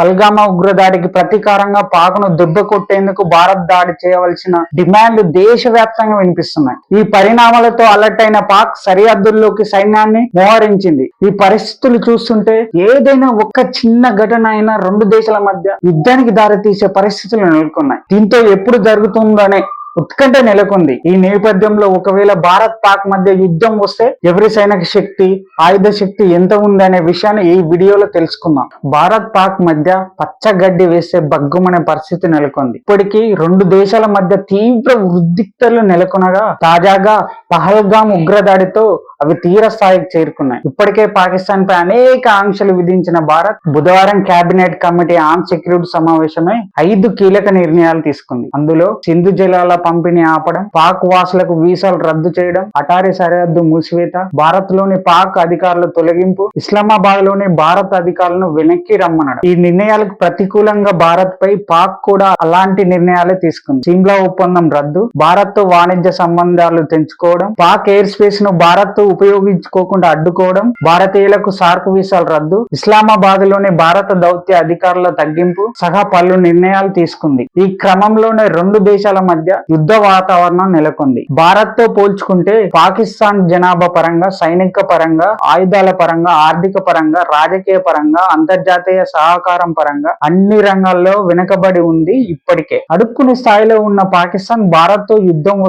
పల్గామా ఉగ్రదాడికి ప్రతీకారంగా పాక్ను దెబ్బ కొట్టేందుకు భారత్ దాడి చేయవలసిన డిమాండ్లు దేశవ్యాప్తంగా వినిపిస్తున్నాయి. ఈ పరిణామాలతో అలర్ట్ అయిన పాక్ సరిహద్దుల్లోకి సైన్యాన్ని మోహరించింది. ఈ పరిస్థితులు చూస్తుంటే ఏదైనా ఒక్క చిన్న ఘటన అయినా రెండు దేశాల మధ్య యుద్ధానికి దారితీసే పరిస్థితులు నెలకొన్నాయి. దీంతో ఎప్పుడు జరుగుతుందనే ఉత్కంఠ నెలకొంది. ఈ నేపథ్యంలో ఒకవేళ భారత్ పాక్ మధ్య యుద్ధం వస్తే ఎవరి సైనిక శక్తి, ఆయుధ శక్తి ఎంత ఉందనే విషయాన్ని ఈ వీడియోలో తెలుసుకుందాం. భారత్ పాక్ మధ్య పచ్చగడ్డి వేస్తే బగ్గుమనే పరిస్థితి నెలకొంది. ఇప్పటికీ రెండు దేశాల మధ్య తీవ్ర ఉద్రిక్తతలు నెలకొనగా తాజాగా పహల్గామ్ ఉగ్రదాడితో అవి తీవ్ర స్థాయికి చేరుకున్నాయి. ఇప్పటికే పాకిస్తాన్ పై అనేక ఆంక్షలు విధించిన భారత్ బుధవారం కేబినెట్ కమిటీ ఆన్ సెక్యూరిటీ సమావేశమై 5 కీలక నిర్ణయాలు తీసుకుంది. అందులో సింధు జలాల పంపిణీ ఆపడం, పాక్ వాసులకు వీసాలు రద్దు చేయడం, అటారీ సరిహద్దు మూసివేత, భారత్ లోని పాక్ అధికారుల తొలగింపు, ఇస్లామాబాద్ లోని భారత్ అధికారులను వెనక్కి రమ్మనడం. ఈ నిర్ణయాలకు ప్రతికూలంగా భారత్ పై పాక్ కూడా అలాంటి నిర్ణయాలే తీసుకుంది. సిమ్లా ఒప్పందం రద్దు, భారత్ తో వాణిజ్య సంబంధాలు తెంచుకోవడం, పాక్ ఎయిర్ స్పేస్ ను భారత్ తో ఉపయోగించుకోకుండా అడ్డుకోవడం, భారతీయులకు సార్క్ వీసాలు రద్దు, ఇస్లామాబాద్ లోని భారత దౌత్య అధికారుల తగ్గింపు సహా పలు నిర్ణయాలు తీసుకుంది. ఈ క్రమంలోనే రెండు దేశాల మధ్య యుద్ధ వాతావరణం నెలకొంది. భారత్ తో పోల్చుకుంటే పాకిస్తాన్ జనాభా పరంగా, సైనిక పరంగా, ఆయుధాల పరంగా, ఆర్థిక పరంగా, రాజకీయ పరంగా, అంతర్జాతీయ సహకారం పరంగా అన్ని రంగాల్లో వెనుకబడి ఉంది. ఇప్పటికే అడుక్కునే స్థాయిలో ఉన్న పాకిస్తాన్ భారత్ తో యుద్ధం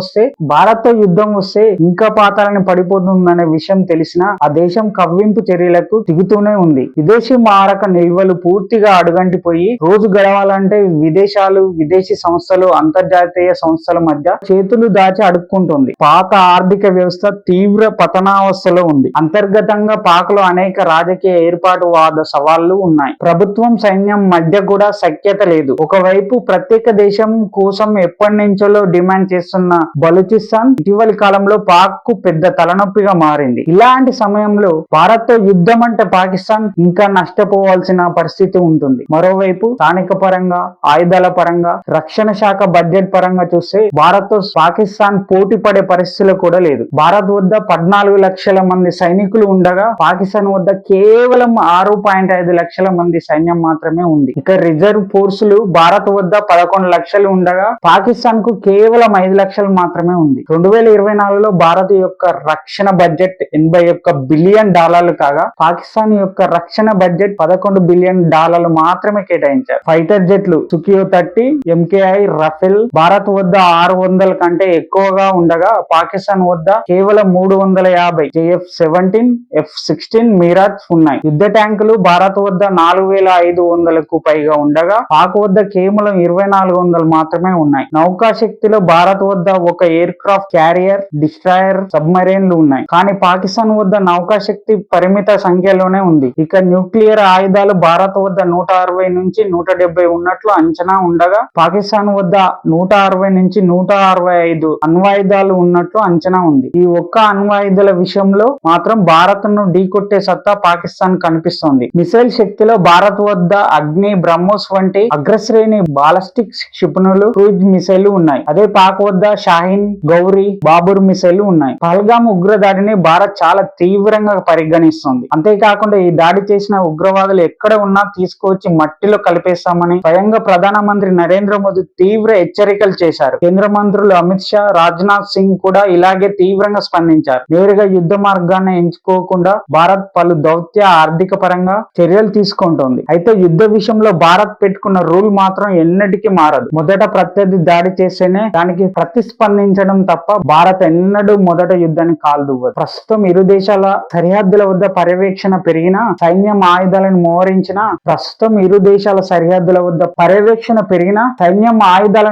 వస్తే ఇంకా పాతాలని పడిపోతుందనే విషయం తెలిసినా ఆ దేశం కవ్వింపు చర్యలకు దిగుతూనే ఉంది. విదేశీ మారక నిల్వలు పూర్తిగా అడుగంటిపోయి రోజు గడవాలంటే విదేశీ సంస్థలు, అంతర్జాతీయ సంస్థల మధ్య చేతులు దాచి అడుక్కుంటుంది. పాత ఆర్థిక వ్యవస్థ తీవ్ర పతనావస్థలో ఉంది. అంతర్గతంగా పాక్ లో అనేక రాజకీయ ఏర్పాటువాద సవాళ్లు ఉన్నాయి. ప్రభుత్వం, సైన్యం మధ్య కూడా సఖ్యత లేదు. ఒకవైపు ప్రత్యేక దేశం కోసం ఎప్పటి నుంచో డిమాండ్ చేస్తున్న బలూచిస్తాన్ ఇటీవలి కాలంలో పాక్ కు పెద్ద తలనొప్పిగా మారింది. ఇలాంటి సమయంలో భారత్ తో యుద్ధం అంటే పాకిస్తాన్ ఇంకా నష్టపోవాల్సిన పరిస్థితి ఉంటుంది. మరోవైపు స్థానిక పరంగా, ఆయుధాల పరంగా, రక్షణ శాఖ బడ్జెట్ పరంగా చూస్తే భారత్ తో పాకిస్తాన్ పోటీ పడే పరిస్థితులు కూడా లేదు. భారత్ వద్ద 14 లక్షల మంది సైనికులు ఉండగా పాకిస్తాన్ వద్ద కేవలం 6.5 లక్షల మంది సైన్యం మాత్రమే ఉంది. ఇక రిజర్వ్ ఫోర్సులు భారత్ వద్ద 11 లక్షలు ఉండగా పాకిస్తాన్ కు కేవలం 5 లక్షలు మాత్రమే ఉంది. 2024లో భారత్ యొక్క రక్షణ బడ్జెట్ $81 బిలియన్ కాగా పాకిస్తాన్ యొక్క రక్షణ బడ్జెట్ $11 బిలియన్ మాత్రమే కేటాయించారు. ఫైటర్ జెట్లు సుఖియో 30, MKI రఫేల్ భారత్ వద్ద 600 కంటే ఎక్కువగా ఉండగా పాకిస్తాన్ వద్ద కేవలం 350 JF-17, F-16 మిరాజ్ ఉన్నాయి. యుద్ధ ట్యాంకులు భారత్ వద్ద 4500కు పైగా ఉండగా పాక్ వద్ద కేవలం 2400 మాత్రమే ఉన్నాయి. నౌకా శక్తిలో భారత్ వద్ద ఒక ఎయిర్ క్రాఫ్ట్ క్యారియర్, డిస్ట్రాయర్, సబ్మరైన్లు ఉన్నాయి. కానీ పాకిస్తాన్ వద్ద నౌకా శక్తి పరిమిత సంఖ్యలోనే ఉంది. ఇక న్యూక్లియర్ ఆయుధాలు భారత్ వద్ద 160 నుంచి 170 ఉన్నట్లు అంచనా ఉండగా పాకిస్తాన్ వద్ద 160 నుంచి 165 అణ్వాయుధాలు ఉన్నట్లు అంచనా ఉంది. ఈ ఒక్క అణ్వాయుధాల విషయంలో మాత్రం భారత్ ను ఢీకొట్టే సత్తా పాకిస్తాన్ కనిపిస్తోంది. మిసైల్ శక్తిలో భారత్ వద్ద అగ్ని, బ్రహ్మోస్ వంటి అగ్రశ్రేణి బాలిస్టిక్ క్షిపణులు, క్రూజ్ మిసైల్ ఉన్నాయి. అదే పాక్ వద్ద షాహీన్, గౌరీ, బాబుర్ మిసైల్ ఉన్నాయి. పహల్గామ్ ఉగ్రదాడిని భారత్ చాలా తీవ్రంగా పరిగణిస్తుంది. అంతేకాకుండా ఈ దాడి చేసిన ఉగ్రవాదులు ఎక్కడ ఉన్నా తీసుకువచ్చి మట్టిలో కలిపేస్తామని స్వయంగా ప్రధానమంత్రి నరేంద్ర మోదీ తీవ్ర హెచ్చరికలు చేశారు. కేంద్ర మంత్రులు అమిత్ షా, రాజ్నాథ్ సింగ్ కూడా ఇలాగే తీవ్రంగా స్పందించారు. నేరుగా యుద్ధ మార్గాన్ని ఎంచుకోకుండా భారత్ పలు దౌత్య, ఆర్థిక పరంగా చర్యలు తీసుకుంటోంది. అయితే యుద్ధ విషయంలో భారత్ పెట్టుకున్న రూల్ మాత్రం ఎన్నటికీ మారదు. మొదట ప్రత్యర్థి దాడి చేస్తేనే దానికి ప్రతిస్పందించడం తప్ప భారత్ ఎన్నడూ మొదట యుద్ధాన్ని కాల్దువ్వదు. ప్రస్తుతం ఇరు దేశాల సరిహద్దుల వద్ద పర్యవేక్షణ పెరిగినా, సైన్యం ఆయుధాలను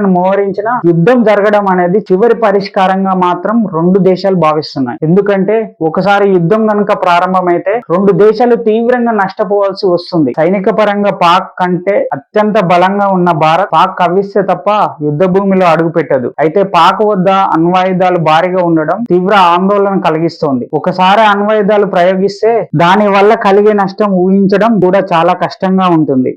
మోహరించినా యుద్ధం జరగడం అనేది చివరి పరిష్కారంగా మాత్రం రెండు దేశాలు భావిస్తున్నాయి. ఎందుకంటే ఒకసారి యుద్ధం గనుక ప్రారంభమైతే రెండు దేశాలు తీవ్రంగా నష్టపోవాల్సి వస్తుంది. సైనిక పరంగా పాక్ కంటే అత్యంత బలంగా ఉన్న భారత్ పాక్ కవ్విస్తే తప్ప యుద్ధ భూమిలో అడుగు పెట్టదు. అయితే పాక్ వద్ద అణ్వాయుధాలు భారీగా ఉండడం తీవ్ర ఆందోళన కలిగిస్తోంది. ఒకసారి అణ్వాయుధాలు ప్రయోగిస్తే దాని వల్ల కలిగే నష్టం ఊహించడం కూడా చాలా కష్టంగా ఉంటుంది.